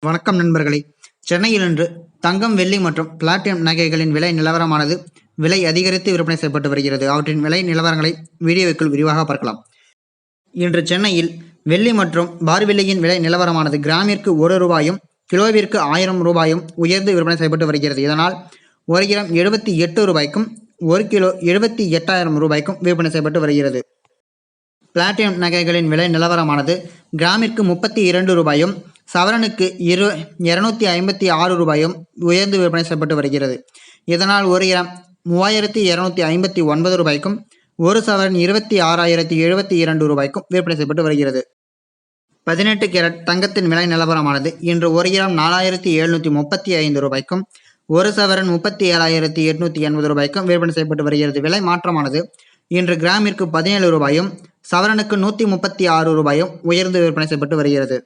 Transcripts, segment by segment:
வணக்கம் நண்பர்களே. சென்னையில் இன்று தங்கம், வெள்ளி மற்றும் பிளாட்டினம் நகைகளின் விலை நிலவரமானது விலை அதிகரித்து விற்பனை செய்யப்பட்டு வருகிறது. அவற்றின் விலை நிலவரங்களை வீடியோவுக்குள் விரிவாக பார்க்கலாம். இன்று சென்னையில் வெள்ளி மற்றும் பார் வெள்ளியின் விலை நிலவரமானது கிராமிற்கு 1 ரூபாயும் கிலோவிற்கு 1000 ரூபாயும் உயர்ந்து விற்பனை செய்யப்பட்டு வருகிறது. இதனால் 1 கிராம் 78 ரூபாய்க்கும் 1 கிலோ 78,000 ரூபாய்க்கும் விற்பனை செய்யப்பட்டு வருகிறது. பிளாட்டினம் நகைகளின் விலை நிலவரமானது கிராமிற்கு 32 ரூபாயும் சவரனுக்கு 256 ரூபாயும் உயர்ந்து விற்பனை செய்யப்பட்டு வருகிறது. இதனால் 1 கிராம் 3259 ரூபாய்க்கும் 1 சவரன் 26,072 ரூபாய்க்கும் விற்பனை செய்யப்பட்டு வருகிறது. 18 கேரட் தங்கத்தின் விலை நிலவரமானது இன்று 1 கிராம் 4735 ரூபாய்க்கும் 1 சவரன் 37,880 ரூபாய்க்கும் விற்பனை செய்யப்பட்டு வருகிறது. விலை மாற்றமானது இன்று கிராமிற்கு 17 ரூபாயும் சவரனுக்கு 136 ரூபாயும் உயர்ந்து விற்பனை செய்யப்பட்டு வருகிறது.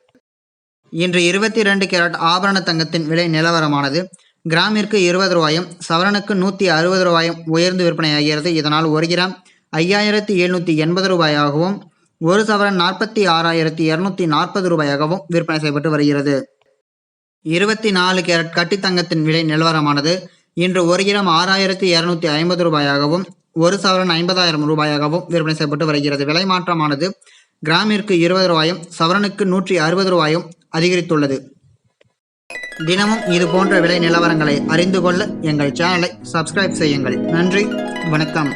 இன்று 22 கேரட் ஆபரண தங்கத்தின் விலை நிலவரமானது கிராமிற்கு 20 ரூபாயும் சவரனுக்கு 160 ரூபாயும் உயர்ந்து விற்பனையாகிறது. இதனால் 1 கிராம் 5,780 ரூபாயாகவும் 1 சவரன் 46,240 ரூபாயாகவும் விற்பனை செய்யப்பட்டு வருகிறது. 24 கேரட் கட்டி தங்கத்தின் விலை நிலவரமானது இன்று 1 கிராம் 6,250 ரூபாயாகவும் 1 சவரன் 50,000 ரூபாயாகவும் விற்பனை செய்யப்பட்டு வருகிறது. விலை மாற்றமானது கிராமிற்கு 20 ரூபாயும் சவரனுக்கு 160 ரூபாயும் அதிகரித்துள்ளது. தினமும் இது போன்ற விலை நிலவரங்களை அறிந்து கொள்ள எங்கள் சேனலை சப்ஸ்கிரைப் செய்யுங்கள். நன்றி, வணக்கம்.